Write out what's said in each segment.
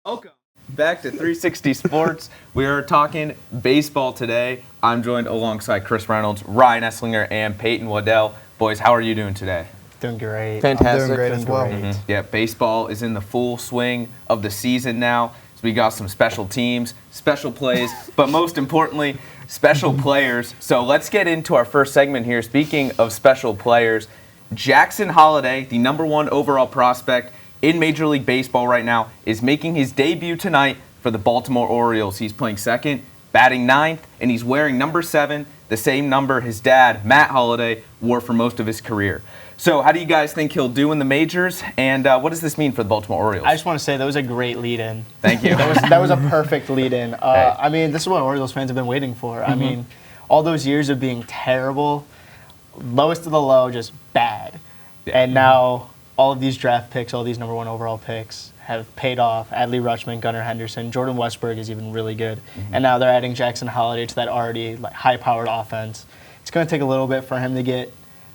Welcome back to 360 Sports. We are talking baseball today. I'm joined alongside Chris Reynolds, Ryan Eslinger, and Peyton Waddell. Boys, how are you doing today? Doing great. Fantastic. I'm doing great as well. Yeah, baseball is in the full swing of the season now. So we got some special teams, special plays, but most importantly, special players. So let's get into our first segment here. Speaking of special players, Jackson Holliday, the #1 overall prospect in Major League Baseball right now, is making his debut tonight for the Baltimore Orioles. He's playing second, batting ninth, and he's wearing number 7, the same number his dad, Matt Holliday, wore for most of his career. So how do you guys think he'll do in the majors, and what does this mean for the Baltimore Orioles? I just want to say that was a great lead-in. Thank you. that was a perfect lead-in. I mean, this is what Orioles fans have been waiting for. I mean, all those years of being terrible, lowest of the low, just bad. Yeah. And now all of these draft picks, all these #1 overall picks have paid off. Adley Rutschman, Gunnar Henderson, Jordan Westberg is even really good. And now they're adding Jackson Holliday to that already high-powered offense. It's going to take a little bit for him to get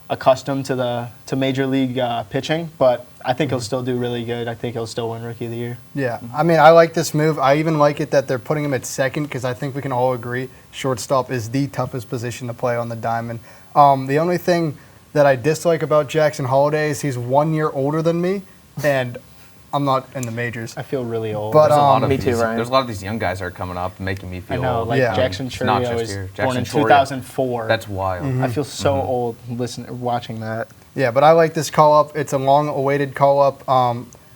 accustomed to Major League pitching, but I think he'll still do really good. I think he'll still win Rookie of the Year. Yeah, I mean, I like this move. I even like it that they're putting him at second because I think we can all agree shortstop is the toughest position to play on the diamond. The only thing that I dislike about Jackson Holliday is he's 1 year older than me, and I'm not in the majors. I feel really old. But me too, Ryan. There's a lot of these young guys that are coming up making me feel I know, old. like Yeah. Jackson It's not Churio just was here. born Jackson in Churio. 2004. That's wild. I feel so old watching that. Yeah, but I like this call-up. It's a long-awaited call-up.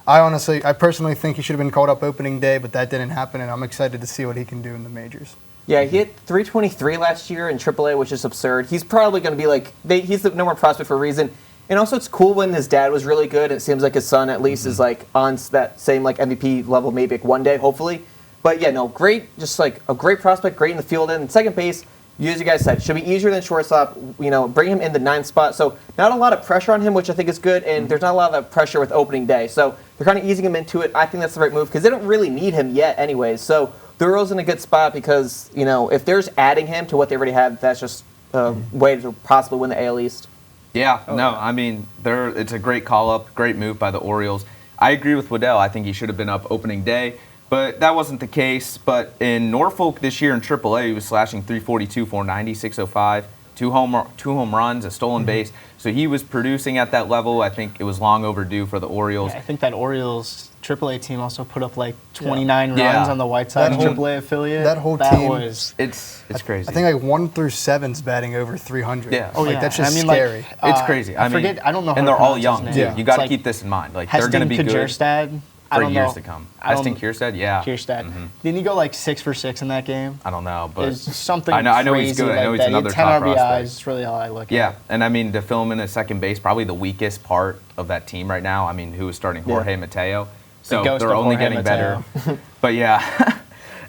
I personally think he should have been called up opening day, but that didn't happen, and I'm excited to see what he can do in the majors. Yeah, he hit 323 last year in AAA, which is absurd. He's probably going to be like, he's the #1 prospect for a reason. And also, it's cool when his dad was really good. It seems like his son at least is like on that same like MVP level, maybe like one day, hopefully. But yeah, no, great, just like a great prospect, great in the field. And second base, as you guys said, should be easier than shortstop. Bring him in the 9th spot. So not a lot of pressure on him, which I think is good. And there's not a lot of that pressure with opening day. So they're kind of easing him into it. I think that's the right move because they don't really need him yet, anyways. So the Orioles in a good spot because if there's adding him to what they already have, that's just a way to possibly win the AL East. Yeah, I mean, it's a great call-up, great move by the Orioles. I agree with Waddell. I think he should have been up opening day, but that wasn't the case. But in Norfolk this year in AAA, he was slashing 342, 490, 605, two home runs, a stolen base. So he was producing at that level. I think it was long overdue for the Orioles. Yeah, I think that Orioles AAA team also put up like 29 runs on the White Sox AAA affiliate. That whole team was it's crazy. I think like 1 through 7's batting over 300. Yeah. That's just I mean, scary. It's crazy. I don't know how and to they're all pronounce young his too. name. You got to It's keep this in mind. Like Heston they're going to be good Kjerstad. for years to come. Heston Kjerstad, yeah. Kjerstad. Didn't he go like 6 for 6 in that game? I don't know, but It's something I know he's crazy good. I know like he's that. another 10 top RBIs. prospect. It's really all I look at. Yeah, and I mean to fill him in at second base, probably the weakest part of that team right now. I mean, who is starting Jorge Mateo? So ghost they're of only Jorge getting Mateo. better. But yeah.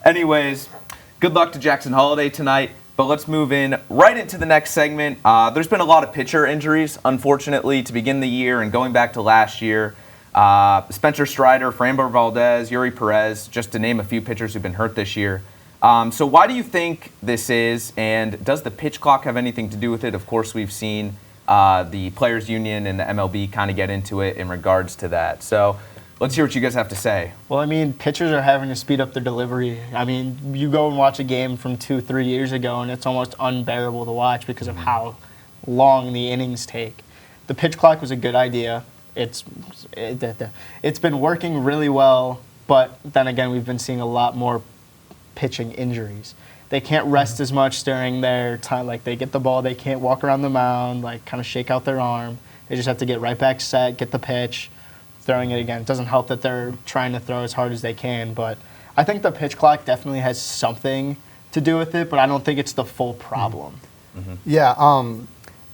Anyways, good luck to Jackson Holliday tonight. But let's move in right into the next segment. There's been a lot of pitcher injuries, unfortunately, to begin the year and going back to last year. Spencer Strider, Framber Valdez, Yuri Perez, just to name a few pitchers who've been hurt this year. So why do you think this is, and does the pitch clock have anything to do with it? Of course, we've seen the Players Union and the MLB kind of get into it in regards to that. So let's hear what you guys have to say. Well, I mean, pitchers are having to speed up their delivery. I mean, you go and watch a game from 2-3 years ago, and it's almost unbearable to watch because of how long the innings take. The pitch clock was a good idea. It's been working really well, but then again, we've been seeing a lot more pitching injuries. They can't rest as much during their time. Like, they get the ball, they can't walk around the mound, like, kind of shake out their arm. They just have to get right back set, get the pitch, throwing it again. It doesn't help that they're trying to throw as hard as they can, but I think the pitch clock definitely has something to do with it, but I don't think it's the full problem. Yeah,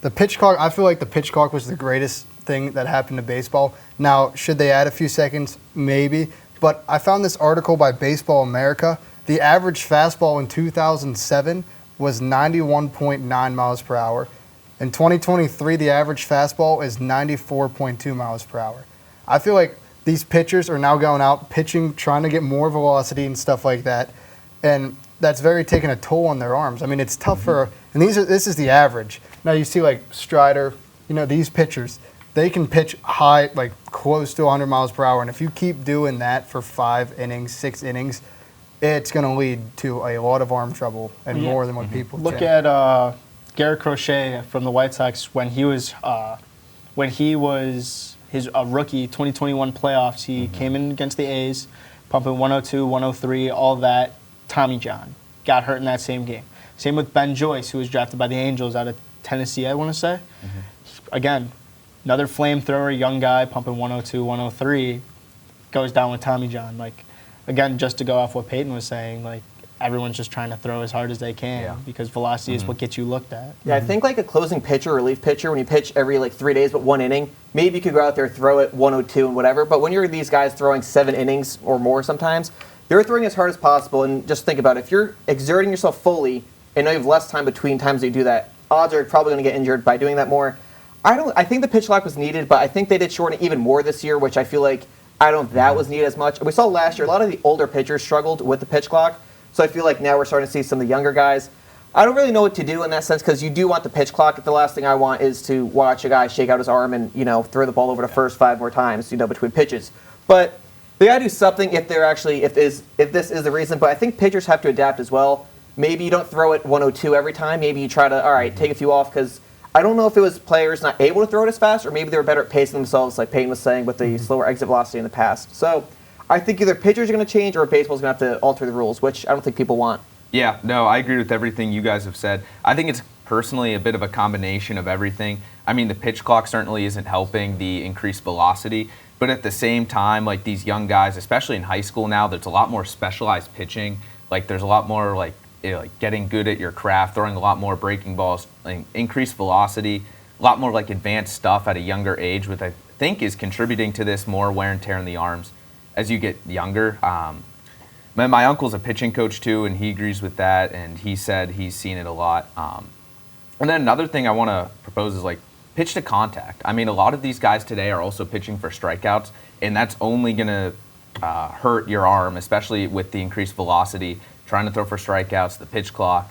the pitch clock, I feel like the pitch clock was the greatest thing that happened to baseball. Now, should they add a few seconds? Maybe. But I found this article by Baseball America. The average fastball in 2007 was 91.9 miles per hour. In 2023, the average fastball is 94.2 miles per hour. I feel like these pitchers are now going out pitching, trying to get more velocity and stuff like that. And that's very taking a toll on their arms. I mean, it's tough for, and this is the average. Now you see like Strider, these pitchers, they can pitch high, like close to 100 miles per hour. And if you keep doing that for 5 innings, 6 innings, it's going to lead to a lot of arm trouble and more than what people Look think. at Garrett Crochet from the White Sox when he was his rookie 2021 playoffs. He came in against the A's, pumping 102, 103, all that. Tommy John got hurt in that same game. Same with Ben Joyce, who was drafted by the Angels out of Tennessee, I want to say. Again, another flamethrower, young guy, pumping 102, 103, goes down with Tommy John. Like, again, just to go off what Peyton was saying, like, everyone's just trying to throw as hard as they can because velocity is what gets you looked at. Yeah, I think like a closing pitcher, relief pitcher, when you pitch every like 3 days but 1 inning, maybe you could go out there, throw it 102 and whatever. But when you're these guys throwing 7 innings or more sometimes, they're throwing as hard as possible. And just think about it. If you're exerting yourself fully and know you have less time between times that you do that, odds are you're probably going to get injured by doing that more. I think the pitch clock was needed, but I think they did shorten it even more this year, which I feel like I don't know if that was needed as much. We saw last year a lot of the older pitchers struggled with the pitch clock. So I feel like now we're starting to see some of the younger guys. I don't really know what to do in that sense because you do want the pitch clock. The last thing I want is to watch a guy shake out his arm and throw the ball over to first 5 more times between pitches. But they gotta do something if this is the reason. But I think pitchers have to adapt as well. Maybe you don't throw it 102 every time. Maybe you try to take a few off because I don't know if it was players not able to throw it as fast or maybe they were better at pacing themselves, like Peyton was saying, with the slower exit velocity in the past. So I think either pitchers are going to change or baseball's going to have to alter the rules, which I don't think people want. Yeah, no, I agree with everything you guys have said. I think it's personally a bit of a combination of everything. I mean, the pitch clock certainly isn't helping the increased velocity, but at the same time, like these young guys, especially in high school now, there's a lot more specialized pitching. Like there's a lot more like getting good at your craft, throwing a lot more breaking balls, like increased velocity, a lot more like advanced stuff at a younger age, which I think is contributing to this more wear and tear in the arms as you get younger. My uncle's a pitching coach too, and he agrees with that, and he said he's seen it a lot. And then another thing I want to propose is like pitch to contact. I mean, a lot of these guys today are also pitching for strikeouts, and that's only going to hurt your arm, especially with the increased velocity, trying to throw for strikeouts, the pitch clock.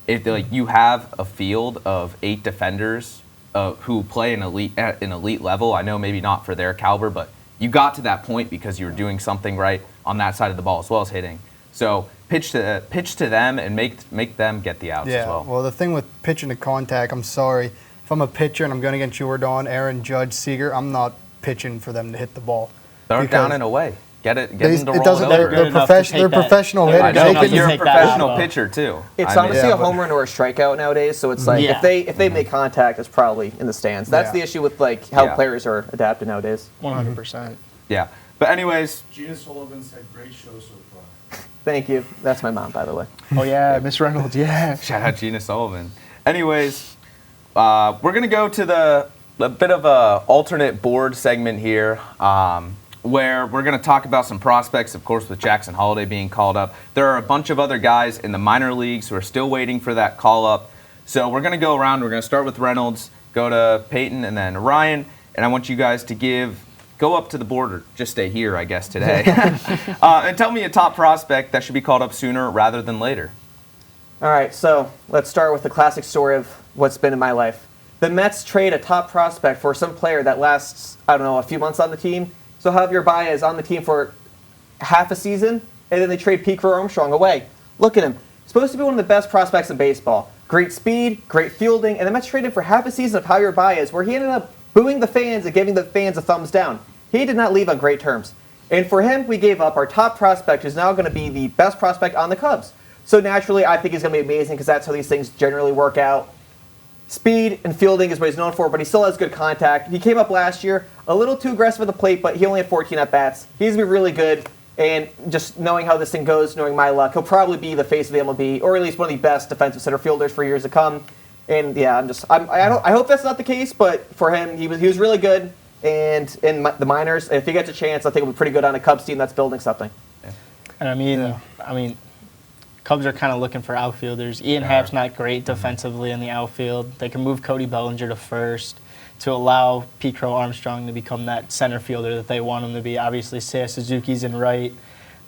If you have a field of 8 defenders who play at an elite level, I know maybe not for their caliber, but you got to that point because you were doing something right on that side of the ball as well as hitting. So pitch to them and make them get the outs as well. Well, the thing with pitching to contact, I'm sorry. If I'm a pitcher and I'm going against Jordan, Aaron, Judge, Seager, I'm not pitching for them to hit the ball. Throw it down and away. Get them to roll it They're professional hitters. I know, but They you're a can- professional pitcher too. It's I mean, honestly a home run or a strikeout nowadays, so it's like if they make contact, it's probably in the stands. That's the issue with like how players are adapted nowadays. 100%. Yeah. But anyways, Gina Sullivan said, great show so far. Thank you. That's my mom, by the way. Oh, yeah, Miss Reynolds, yeah. shout out Gina Sullivan. Anyways, we're going to go to a bit of a alternate board segment here where we're going to talk about some prospects, of course, with Jackson Holliday being called up. There are a bunch of other guys in the minor leagues who are still waiting for that call-up. So we're going to go around. We're going to start with Reynolds, go to Peyton, and then Ryan. And I want you guys to go up to the board or just stay here, I guess, today. And tell me a top prospect that should be called up sooner rather than later. All right, so let's start with the classic story of what's been in my life. The Mets trade a top prospect for some player that lasts, I don't know, a few months on the team. So Javier Baez on the team for half a season, and then they trade Pete Armstrong away. Look at him. Supposed to be one of the best prospects in baseball. Great speed, great fielding, and the Mets traded for half a season of Javier Baez, where he ended up booing the fans and giving the fans a thumbs down. He did not leave on great terms. And for him, we gave up our top prospect, who's now going to be the best prospect on the Cubs. So naturally, I think he's going to be amazing because that's how these things generally work out. Speed and fielding is what he's known for, but he still has good contact. He came up last year a little too aggressive at the plate, but he only had 14 at-bats. He's going to be really good. And just knowing how this thing goes, knowing my luck, he'll probably be the face of the MLB, or at least one of the best defensive center fielders for years to come. And yeah, I hope that's not the case, but for him, he was really good. And in the minors, if he gets a chance, I think he'll be pretty good on a Cubs team that's building something. And I mean, Cubs are kind of looking for outfielders. Ian Happ's not great defensively in the outfield. They can move Cody Bellinger to first to allow Pete Armstrong to become that center fielder that they want him to be. Obviously, Seiya Suzuki's in right.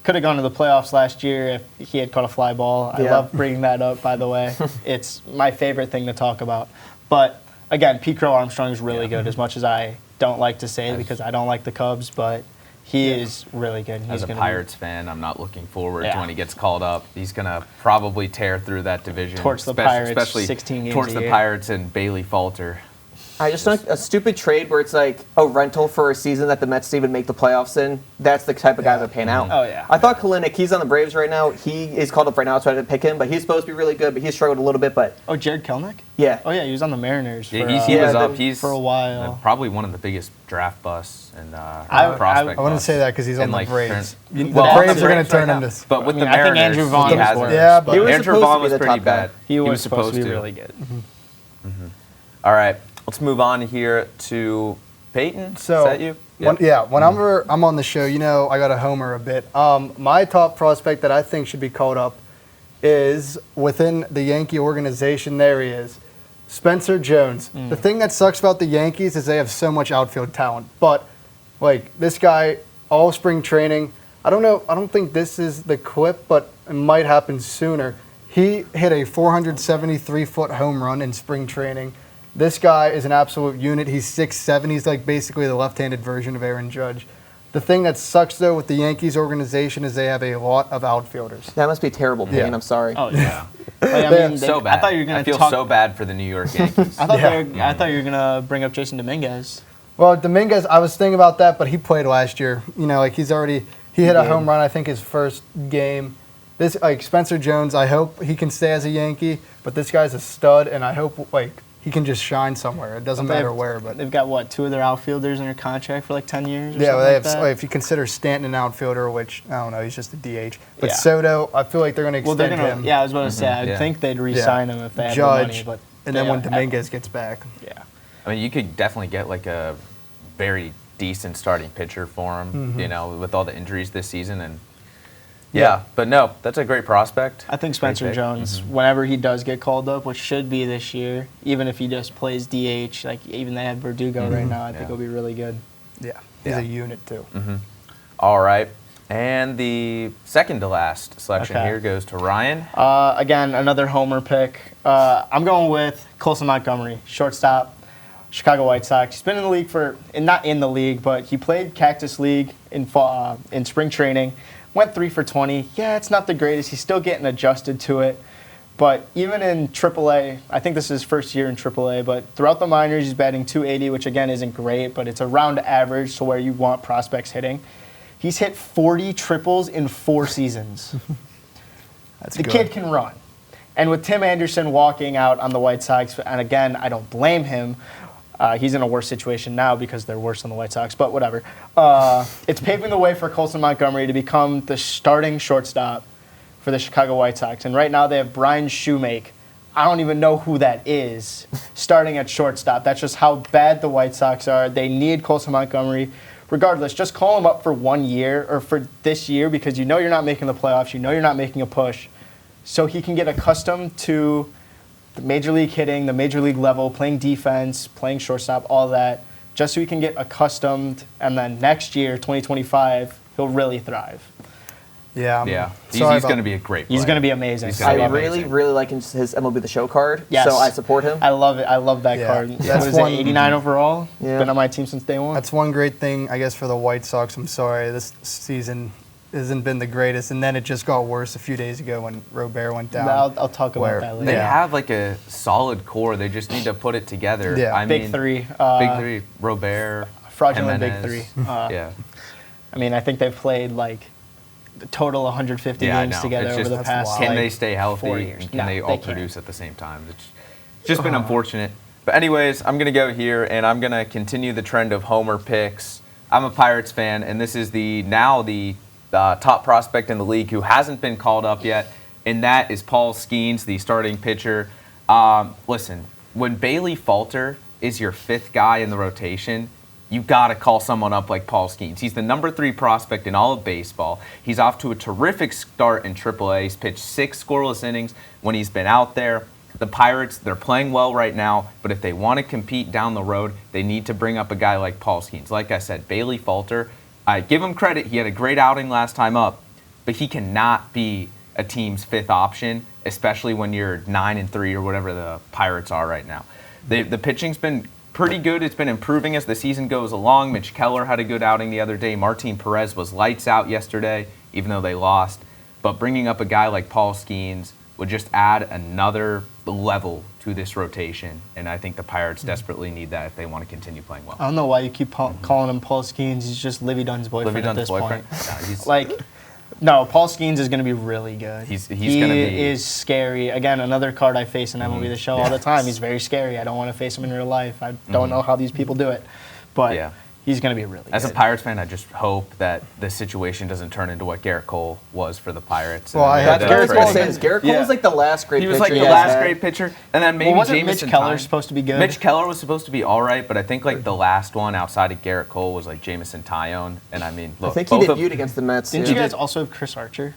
Could have gone to the playoffs last year if he had caught a fly ball. I love bringing that up, by the way. It's my favorite thing to talk about. But again, Pete Crow Armstrong is really good, as much as I don't like to say it because I don't like the Cubs, but he is really good. He's As a gonna Pirates fan, I'm not looking forward to Yeah. when he gets called up. He's going to probably tear through that division. Torch the especially- Pirates especially 16 games towards a the year. Pirates and Bailey Falter. I just like a stupid trade where it's like a rental for a season that the Mets didn't even make the playoffs in. That's the type of guy they're paying out. Oh, yeah. I thought Kalinick, he's on the Braves right now. He is called up right now, so I didn't pick him, but he's supposed to be really good, but he's struggled a little bit. But Oh, Jared Kelnick? yeah, Oh, yeah, he was on the Mariners for, Yeah, he was yeah, up. the- He's for a while. probably one of the biggest draft busts and I prospect I wouldn't busts. say that because he's on And, the like, Braves. turn- The Well, Braves the are going Braves to turn right now. into. But with I mean, the I think Mariners, Andrew Vaughn he was hasn't. worse. Yeah, but He was Andrew supposed to Vaughn be was the pretty top guy. bad. He was was supposed to be really good. All right, let's move on here to Peyton. So, Is that you? Whenever I'm on the show, I got to homer a bit. My top prospect that I think should be called up is within the Yankee organization. There he is, Spencer Jones. The thing that sucks about the Yankees is they have so much outfield talent, but like this guy, all spring training. I don't know. I don't think this is the clip, but it might happen sooner. He hit a 473-foot home run in spring training. This guy is an absolute unit. He's 6'7". He's like basically the left-handed version of Aaron Judge. The thing that sucks, though, with the Yankees organization is they have a lot of outfielders. that must be terrible pain. Yeah. I'm sorry. Oh, yeah. Like, I They're mean, So bad. I thought you were going I to feel talk. so bad for the New York Yankees. I thought Yeah. I thought you were going to bring up Jason Dominguez. Well, Dominguez, I was thinking about that, but he played last year. Like he hit a home run, I think, his first game. This, like Spencer Jones, I hope he can stay as a Yankee, but this guy's a stud, and I hope he can just shine somewhere. It doesn't matter where, but They've got, what, 2 of their outfielders under contract for like 10 years or yeah, something they like have. that? If you consider Stanton an outfielder, which I don't know, he's just a DH. But Yeah. Soto, I feel like they're going to Well, extend they're going him. to, yeah, I was about to say, I Yeah. think they'd re-sign him if they had Judge, the money. But and then they- when Dominguez gets back. Yeah. I mean, you could definitely get like a very decent starting pitcher for him, with all the injuries this season. And yeah, but no, that's a great prospect. I think Spencer Great pick. Jones, whenever he does get called up, which should be this year, even if he just plays DH, like even they have Verdugo right now, I think Yeah. he'll be really good. Yeah, he's Yeah. a unit too. All right. And the second to last selection Okay. here goes to Ryan. Again, another homer pick. I'm going with Colson Montgomery, shortstop, Chicago White Sox. He's been in the league not in the league, but he played Cactus League in spring training. Went 3 for 20. Yeah, it's not the greatest. He's still getting adjusted to it. But even in AAA, I think this is his first year in AAA, but throughout the minors, he's batting .280, which again isn't great, but it's around average to where you want prospects hitting. He's hit 40 triples in 4 seasons. That's The good. kid can run. And with Tim Anderson walking out on the White Sox, and again, I don't blame him. He's in a worse situation now because they're worse than the White Sox, but whatever. It's paving the way for Colson Montgomery to become the starting shortstop for the Chicago White Sox. And right now they have Brian Shoemake. I don't even know who that is, starting at shortstop. That's just how bad the White Sox are. They need Colson Montgomery. Regardless, just call him up for 1 year or for this year because you know you're not making the playoffs. You know you're not making a push. So he can get accustomed to the major league hitting, the major league level, playing defense, playing shortstop, all that, just so he can get accustomed. And then next year, 2025, he'll really thrive. Yeah. Yeah, he's sorry going to about- be a great player. He's going to be amazing. He's gonna I be really, amazing. really like his MLB The Show card, Yes. so I support him. I love it. I love that Yeah. card. That's What is it, one- 89 overall? Yeah. Been on my team since day one. That's one great thing, I guess, for the White Sox. I'm sorry, this season hasn't been the greatest, and then it just got worse a few days ago when Robert went down. I'll talk where- about that later. They Yeah. have like a solid core. They just need to put it together. Yeah. I Big mean, three. Big three. Robert. Fraudulent big Jimenez. three. Yeah. I mean, I think they've played like the total 150 Yeah, I games know. together It's over just- the that's past. wild. Can like, they stay healthy? 4 years. And can No, they all can't. produce at the same time? It's just been unfortunate. But anyways, I'm going to go here, and I'm going to continue the trend of homer picks. I'm a Pirates fan, and this is the top prospect in the league who hasn't been called up yet, and that is Paul Skeens, the starting pitcher. Listen, when Bailey Falter is your 5th guy in the rotation, you got to call someone up like Paul Skeens. He's the number 3 prospect in all of baseball. He's off to a terrific start in AAA. He's pitched 6 scoreless innings when he's been out there. The Pirates, they're playing well right now, but if they want to compete down the road, they need to bring up a guy like Paul Skeens. Like I said, Bailey Falter, I give him credit. He had a great outing last time up, but he cannot be a team's 5th option, especially when you're 9-3 or whatever the Pirates are right now. The pitching's been pretty good. It's been improving as the season goes along. Mitch Keller had a good outing the other day. Martin Perez was lights out yesterday, even though they lost. But bringing up a guy like Paul Skeens would just add another level to this rotation, and I think the Pirates desperately need that if they want to continue playing well. I don't know why you keep calling him Paul Skeens. He's just Livy Dunn's boyfriend at this point. No, Paul Skeens is going to be really good. He is scary. Again, another card I face in MLB The Show all the time. He's very scary. I don't want to face him in real life. I don't know how these people do it, but he's going to be really good. As a Pirates fan, I just hope that the situation doesn't turn into what Garrett Cole was for the Pirates. Well, Garrett Cole was like the last great pitcher. He was like the last great pitcher. And then maybe wasn't Mitch Keller supposed to be good? Mitch Keller was supposed to be all right, but I think like the last one outside of Garrett Cole was like Jamison Tyone. And I mean, look, I think he debuted against the Mets. Didn't you guys also have Chris Archer?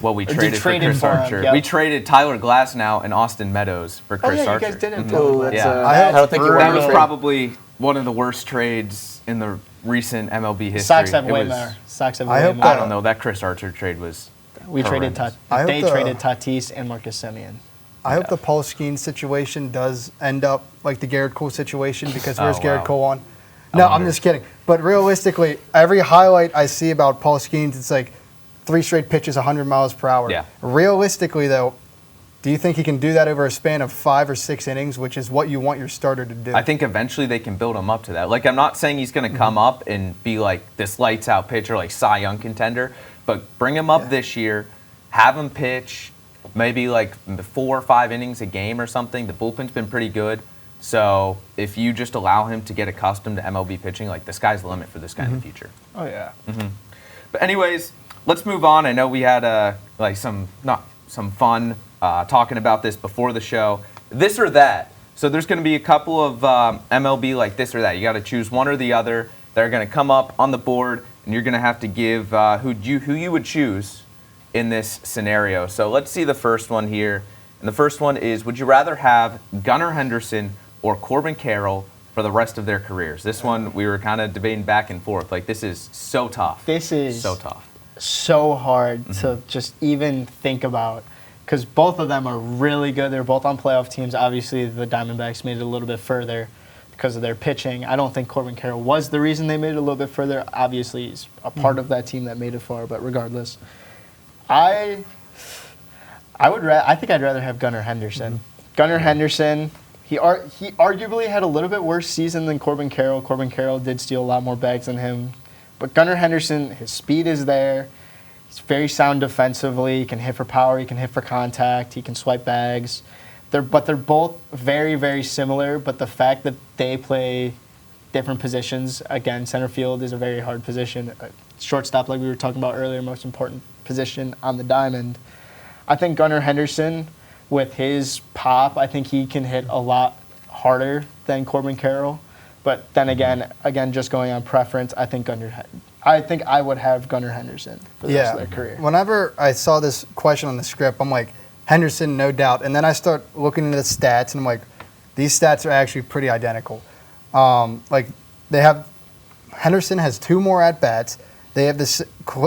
Well, we traded for Chris Archer. Yep. We traded Tyler Glasnow and Austin Meadows for Chris Archer. You guys didn't. I don't think you were. That was probably one of the worst trades in the recent MLB history. Sox have way more. I don't know. That Chris Archer trade was We traded traded Tatis and Marcus Semien. I hope the Paul Skeens situation does end up like the Garrett Cole situation, because where's Garrett Cole on? No, I'm just kidding. But realistically, every highlight I see about Paul Skeens, it's like 3 straight pitches, 100 miles per hour. Yeah. Realistically, though, do you think he can do that over a span of 5 or 6 innings, which is what you want your starter to do? I think eventually they can build him up to that. Like, I'm not saying he's going to come up and be like this lights-out pitcher, like Cy Young contender, but bring him up this year, have him pitch maybe like 4 or 5 innings a game or something. The bullpen's been pretty good. So if you just allow him to get accustomed to MLB pitching, like the sky's the limit for this guy in the future. Oh, yeah. But anyways, let's move on. I know we had some fun talking about this before the show. This or that. So there's going to be a couple of MLB like this or that. You got to choose one or the other. They're going to come up on the board, and you're going to have to give who you would choose in this scenario. So let's see the first one here. And the first one is, would you rather have Gunnar Henderson or Corbin Carroll for the rest of their careers? This one we were kind of debating back and forth. Like, this is so tough. This is so tough. So hard to just even think about, because both of them are really good. They're both on playoff teams. Obviously, the Diamondbacks made it a little bit further because of their pitching. I don't think Corbin Carroll was the reason they made it a little bit further. Obviously, he's a part of that team that made it far, but regardless, I think I'd rather have Gunnar Henderson. Gunnar Henderson, he arguably had a little bit worse season than Corbin Carroll. Corbin Carroll did steal a lot more bags than him. But Gunnar Henderson, his speed is there. He's very sound defensively. He can hit for power. He can hit for contact. He can swipe bags. They're both very, very similar. But the fact that they play different positions, again, center field is a very hard position. Shortstop, like we were talking about earlier, most important position on the diamond. I think Gunnar Henderson, with his pop, I think he can hit a lot harder than Corbin Carroll. But then again, just going on preference, I think I would have Gunnar Henderson for the rest of their career. Whenever I saw this question on the script, I'm like, Henderson, no doubt. And then I start looking into the stats, and I'm like, these stats are actually pretty identical. Henderson has 2 more at-bats. They have this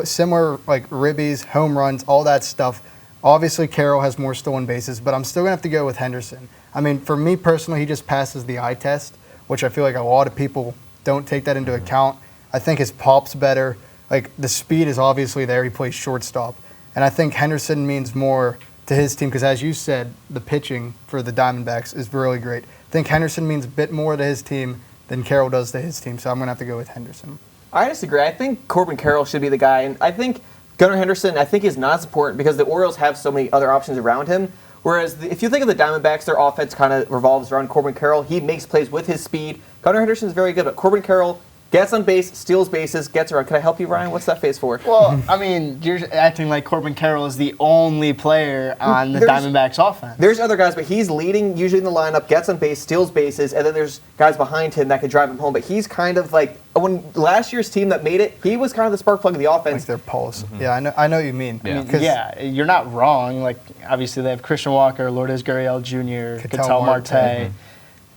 similar, like, ribbies, home runs, all that stuff. Obviously, Carroll has more stolen bases, but I'm still going to have to go with Henderson. I mean, for me personally, he just passes the eye test, which I feel like a lot of people don't take that into account. I think his pop's better. Like, the speed is obviously there. He plays shortstop. And I think Henderson means more to his team because, as you said, the pitching for the Diamondbacks is really great. I think Henderson means a bit more to his team than Carroll does to his team, so I'm going to have to go with Henderson. I disagree. I think Corbin Carroll should be the guy, and I think Gunnar Henderson, I think, is not as important because the Orioles have so many other options around him. Whereas if you think of the Diamondbacks, their offense kind of revolves around Corbin Carroll. He makes plays with his speed. Gunnar Henderson is very good, but Corbin Carroll gets on base, steals bases, gets around. Can I help you, Ryan? What's that face for? Well, I mean, you're acting like Corbin Carroll is the only player on the Diamondbacks offense. There's other guys, but he's leading usually in the lineup, gets on base, steals bases, and then there's guys behind him that could drive him home. But he's kind of like, when last year's team that made it, he was kind of the spark plug of the offense. Like their pulse. Yeah, I know what you mean. Yeah. You're not wrong. Like, obviously they have Christian Walker, Lourdes Gurriel Jr., Ketel Marte.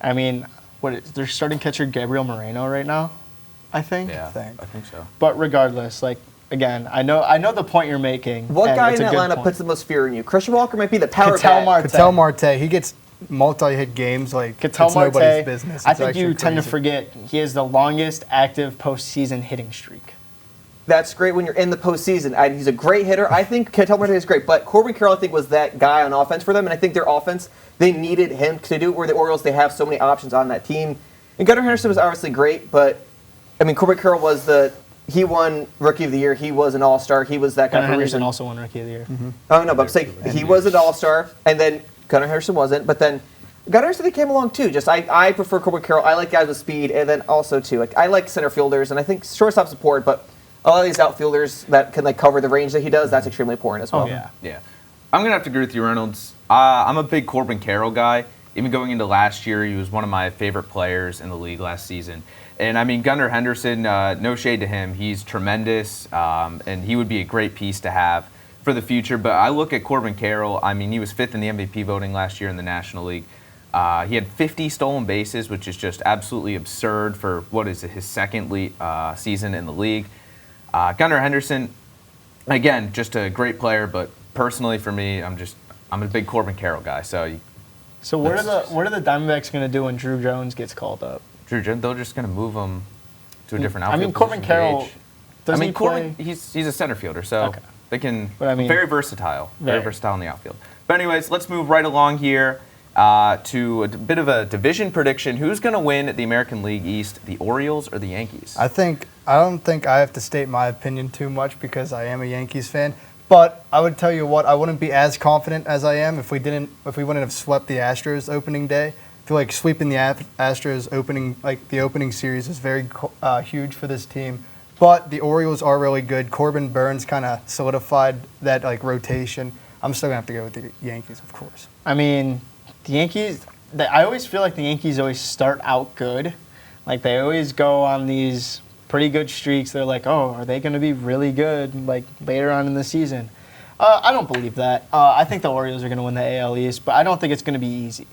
I mean, they're starting catcher Gabriel Moreno right now, I think. Yeah, I think so. But regardless, like, again, I know the point you're making. What guy in that lineup puts the most fear in you? Christian Walker might be the power Ketel bat. Marte. Ketel Marte, he gets multi-hit games, like Ketel it's nobody's Marte, business. I It's think you actually tend to crazy. forget he has the longest active postseason hitting streak. That's great when you're in the postseason. And he's a great hitter. I think Ketel Marte is great, but Corbin Carroll, I think, was that guy on offense for them, and I think their offense, they needed him to do it. Where the Orioles, they have so many options on that team. And Gunnar Henderson was obviously great, but I mean, Corbin Carroll he won Rookie of the Year. He was an All-Star. He was that guy Gunnar for a Henderson reason. also won Rookie of the Year. Oh no, but I'm saying he was an All-Star, and then Gunnar Henderson wasn't. But then Gunnar Henderson came along too. Just I prefer Corbin Carroll. I like guys with speed, and then also too, like I like center fielders, and I think shortstop support, but a lot of these outfielders that can like cover the range that he does, that's extremely important as well. Oh, yeah. Yeah. I'm going to have to agree with you, Reynolds. I'm a big Corbin Carroll guy. Even going into last year, he was one of my favorite players in the league last season. And, I mean, Gunnar Henderson, no shade to him. He's tremendous, and he would be a great piece to have for the future. But I look at Corbin Carroll. I mean, he was 5th in the MVP voting last year in the National League. He had 50 stolen bases, which is just absolutely absurd for what is his second season in the league. Gunnar Henderson, again, just a great player, but personally for me, I'm a big Corbin Carroll guy. So what are the Diamondbacks going to do when Drew Jones gets called up? Drew Jones, they're just going to move him to a different I outfield. mean, Corbin position, Carroll, DH. doesn't I mean, he Corbin, play? he's a center fielder, so Okay. they can. But I mean, very versatile, very very. versatile in the outfield. But anyways, let's move right along here to a bit of a division prediction. Who's going to win the American League East, the Orioles or the Yankees? I don't think I have to state my opinion too much because I am a Yankees fan. But I would tell you what, I wouldn't be as confident as I am if we wouldn't have swept the Astros opening day. I feel like sweeping the Astros the opening series is very huge for this team. But the Orioles are really good. Corbin Burns kind of solidified that rotation. I'm still gonna have to go with the Yankees, of course. I mean, the Yankees, I always feel like the Yankees always start out good. Like, they always go on these pretty good streaks. They're like, oh, are they going to be really good, like, later on in the season? I don't believe that. I think the Orioles are going to win the AL East, but I don't think it's going to be easy.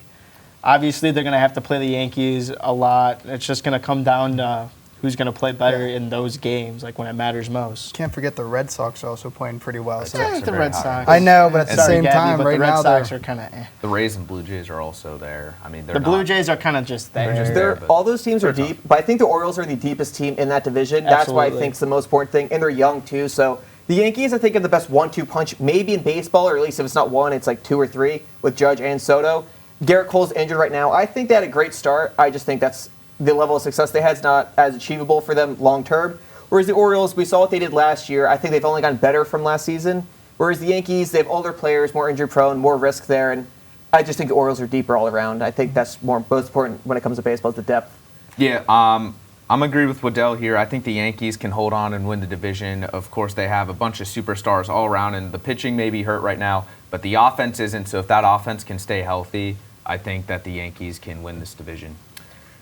Obviously, they're going to have to play the Yankees a lot. It's just going to come down to who's going to play better in those games, like when it matters most. Can't forget the Red Sox are also playing pretty well. So Sox are The very Red hot. Sox. I know, but at the Sorry, same Gabby, time, but right the Red now Sox are kind of The Rays and Blue Jays are also there. I mean, The Blue Jays are kind of just there. just there. but All those teams are they're deep, but I think the Orioles are the deepest team in that division. That's why I Absolutely. think it's the most important thing, and they're young too. So the Yankees, I think, are the best 1-2 punch, maybe in baseball, or at least if it's not one, it's like 2 or 3 with Judge and Soto. Garrett Cole's injured right now. I think they had a great start. I just think that's the level of success they had is not as achievable for them long term. Whereas the Orioles, we saw what they did last year. I think they've only gotten better from last season. Whereas the Yankees, they have older players, more injury prone, more risk there, and I just think the Orioles are deeper all around. I think that's most important when it comes to baseball, is the depth. Yeah, I'm agree with Waddell here. I think the Yankees can hold on and win the division. Of course, they have a bunch of superstars all around, and the pitching may be hurt right now, but the offense isn't. So if that offense can stay healthy, I think that the Yankees can win this division.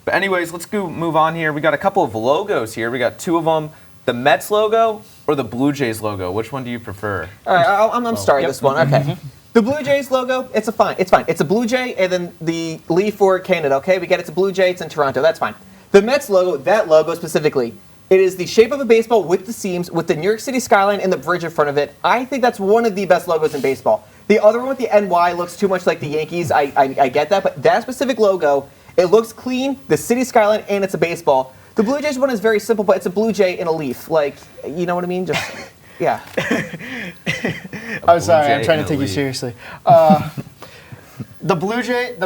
But anyways, let's move on here. We got a couple of logos here. We got 2 of them. The Mets logo or the Blue Jays logo? Which one do you prefer? All right, I'm starting this one. Okay. The Blue Jays logo, it's fine. It's a Blue Jay and then the leaf for Canada. Okay, we get it's a Blue Jay. It's in Toronto. That's fine. The Mets logo, that logo specifically, it is the shape of a baseball with the seams, with the New York City skyline and the bridge in front of it. I think that's one of the best logos in baseball. The other one with the NY looks too much like the Yankees. I get that, but that specific logo, it looks clean, the city skyline, and it's a baseball. The Blue Jays one is very simple, but it's a Blue Jay in a leaf. Like, you know what I mean? Just, yeah. I'm sorry, I'm Jay trying in to a take you leaf. seriously. The Blue Jay,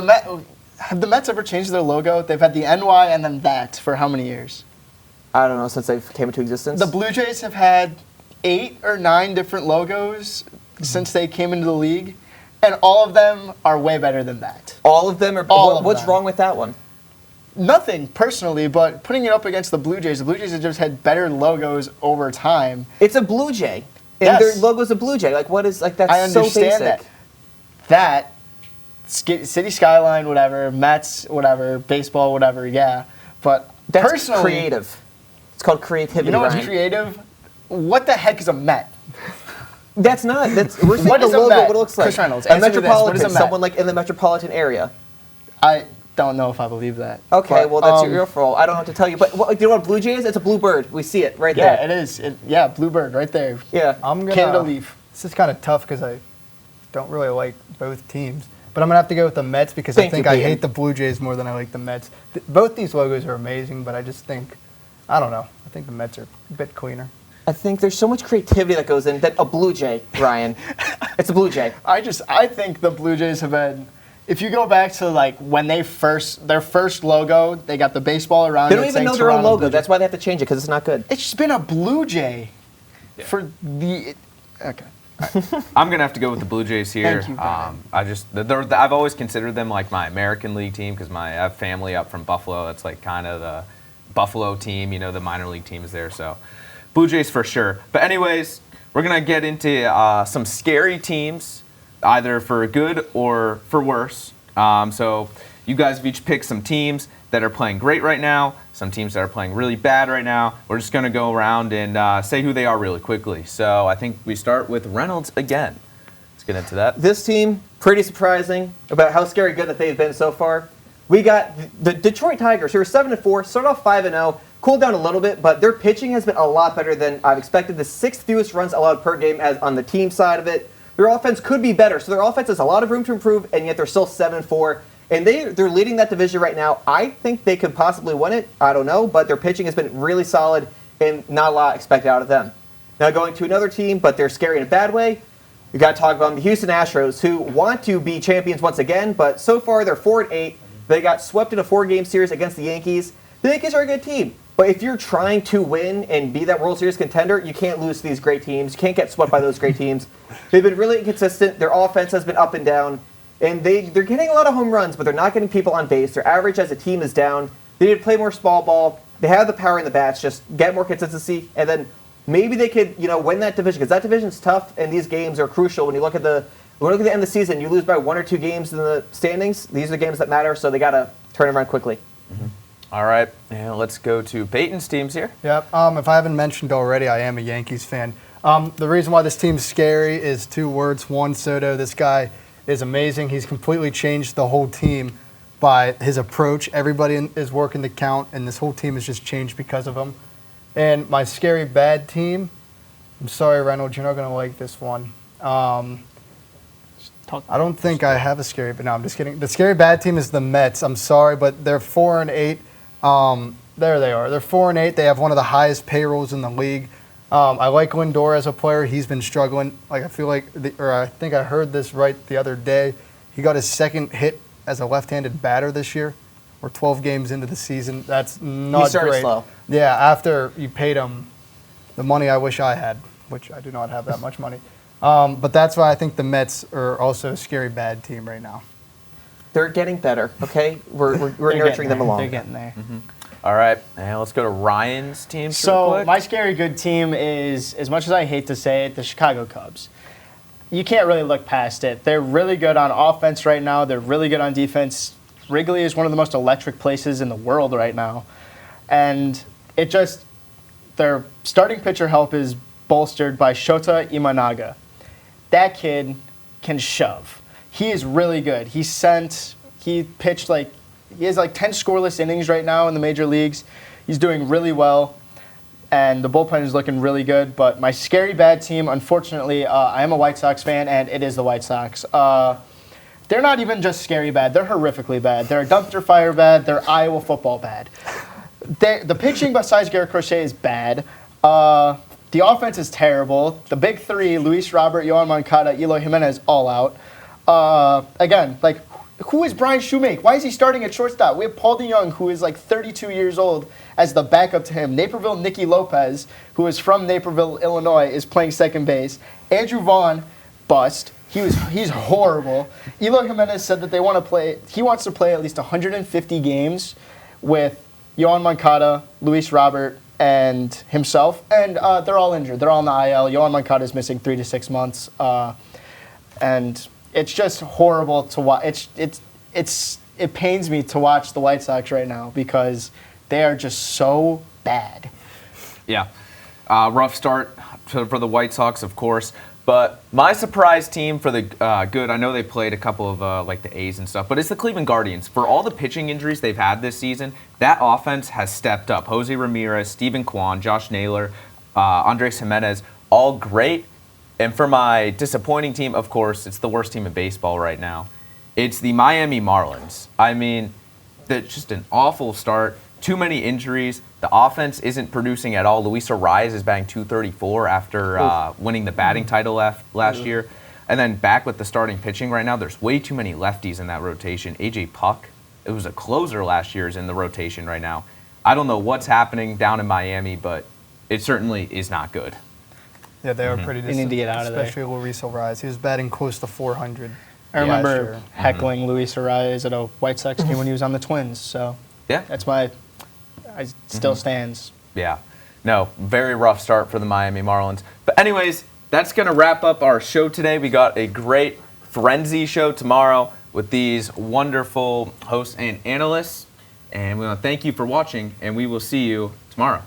have the Mets ever changed their logo? They've had the NY and then that for how many years? I don't know, since they came into existence. The Blue Jays have had 8 or 9 different logos since they came into the league, and all of them are way better than that. All of them are. All of What's them. wrong with that one? Nothing personally, but putting it up against the Blue Jays have just had better logos over time. It's a Blue Jay. And Yes. their logo's a Blue Jay. Like, what is, like, that's I so understand basic. that city skyline, whatever, Mets, whatever, baseball, whatever, yeah. But That's personally, creative. It's called creativity, you know what's Ryan. creative? What the heck is a Met? That's not. We're saying What the is a logo, Met? what it looks like. Chris Reynolds, a answer me this. What metropolitan, is a Met? someone like in the metropolitan area. I don't know if I believe that. Okay, But, well, that's your fault. I don't know what to tell you. But you know what Blue Jay is? It's a blue bird. We see it right Yeah, there. it is. Yeah, Bluebird right there. Yeah. I'm gonna. Canada leaf. This is kind of tough because I don't really like both teams. but I'm going to have to go with the Mets because Thank I think you, I Peyton. hate the Blue Jays more than I like the Mets. Both these logos are amazing, but I just think, I don't know. I think the Mets are a bit cleaner. I think there's so much creativity that goes in that a Blue Jay, Ryan. It's a Blue Jay. I think the Blue Jays have been. If you go back to like when their first logo, they got the baseball around. They don't it even saying know their own Toronto logo. Blue Jays. That's why they have to change it because it's not good. It's just been a Blue Jay for the. Okay. I'm gonna have to go with the Blue Jays here. Thank you, Brennan. I've always considered them like my American League team because I have family up from Buffalo. That's like kind of the Buffalo team, the minor league teams there. So Blue Jays for sure. But anyways, we're gonna get into some scary teams, either for good or for worse. So you guys have each picked some teams that are playing great right now, some teams that are playing really bad right now. We're just going to go around and say who they are really quickly. So I think we start with Reynolds again. Let's get into that. This team, pretty surprising about how scary good that they've been so far. We got the Detroit Tigers, who are 7-4, started off 5-0, cooled down a little bit, but their pitching has been a lot better than I've expected. The 6th fewest runs allowed per game as on the team side of it. Their offense could be better, so their offense has a lot of room to improve, and yet they're still 7-4. And they're leading that division right now. I think they could possibly win it. I don't know, but their pitching has been really solid and not a lot expected out of them. Now going to another team, but they're scary in a bad way. We got to talk about the Houston Astros, who want to be champions once again, but so far they're 4-8. They got swept in a 4-game series against the Yankees. The Yankees are a good team, but if you're trying to win and be that World Series contender, you can't lose to these great teams. You can't get swept by those great teams. They've been really inconsistent. Their offense has been up and down. And they're getting a lot of home runs, but they're not getting people on base. Their average as a team is down. They need to play more small ball. They have the power in the bats, just get more consistency, and then maybe they could, win that division, because that division's tough, and these games are crucial. When you look at the end of the season, you lose by 1 or 2 games in the standings. These are the games that matter, so they got to turn it around quickly. Mm-hmm. All right, and let's go to Peyton's teams here. Yep. If I haven't mentioned already, I am a Yankees fan. The reason why this team's scary is 2 words. Juan Soto. This guy is amazing. He's completely changed the whole team by his approach. Everybody is working the count, and this whole team has just changed because of him. And my scary bad team, I'm sorry, Reynolds, you're not going to like this one. I don't think I have a scary, but no, I'm just kidding. The scary bad team is the Mets. I'm sorry, but they're 4-8. There they are. They're 4-8. They have one of the highest payrolls in the league. I like Lindor as a player. He's been struggling. I think I heard this right the other day. He got his 2nd hit as a left-handed batter this year. We're 12 games into the season. That's not He started great. slow. Yeah, after you paid him the money I wish I had, which I do not have that much money. But that's why I think the Mets are also a scary bad team right now. They're getting better, okay? We're nurturing them along. They're getting there. Mm-hmm. All right, and let's go to Ryan's team. So my scary good team is, as much as I hate to say it, the Chicago Cubs. You can't really look past it. They're really good on offense right now. They're really good on defense. Wrigley is one of the most electric places in the world right now. And their starting pitcher help is bolstered by Shota Imanaga. That kid can shove. He is really good. He has like 10 scoreless innings right now in the major leagues. He's doing really well, and the bullpen is looking really good. But my scary bad team, unfortunately, I am a White Sox fan, and it is the White Sox. They're not even just scary bad. They're horrifically bad. They're dumpster fire bad. They're Iowa football bad. The pitching besides Garrett Crochet is bad. The offense is terrible. The big 3, Luis Robert, Yohan Moncada, Eloy Jimenez, all out. Who is Brian Shoemake? Why is he starting at shortstop? We have Paul DeYoung, who is like 32 years old, as the backup to him. Naperville Nicky Lopez, who is from Naperville, Illinois, is playing second base. Andrew Vaughn, bust. He's horrible. Eloy Jimenez said that he wants to play at least 150 games with Yohan Moncada, Luis Robert, and himself. And they're all injured. They're all in the IL. Yohan Moncada is missing 3 to 6 months. And it's just horrible to watch. It pains me to watch the White Sox right now because they are just so bad. Yeah, rough start for the White Sox, of course. But my surprise team for the good, I know they played a couple of the A's and stuff, but it's the Cleveland Guardians. For all the pitching injuries they've had this season, that offense has stepped up. Jose Ramirez, Steven Kwan, Josh Naylor, Andres Jimenez, all great. And for my disappointing team, of course, it's the worst team in baseball right now. It's the Miami Marlins. I mean, that's just an awful start. Too many injuries. The offense isn't producing at all. Luis Ariz is batting .234 after winning the batting title last year. And then back with the starting pitching right now, there's way too many lefties in that rotation. A.J. Puck, it was a closer last year, is in the rotation right now. I don't know what's happening down in Miami, but it certainly is not good. Yeah, they are pretty They need to get out of there. especially Luis Ariz. He was batting close to 400. I remember last year. heckling Luis Ariz at a White Sox game when he was on the Twins. So Yeah. that's I still stands. Yeah. No, very rough start for the Miami Marlins. But anyways, that's going to wrap up our show today. We got a great Frenzy show tomorrow with these wonderful hosts and analysts. And we want to thank you for watching, and we will see you tomorrow.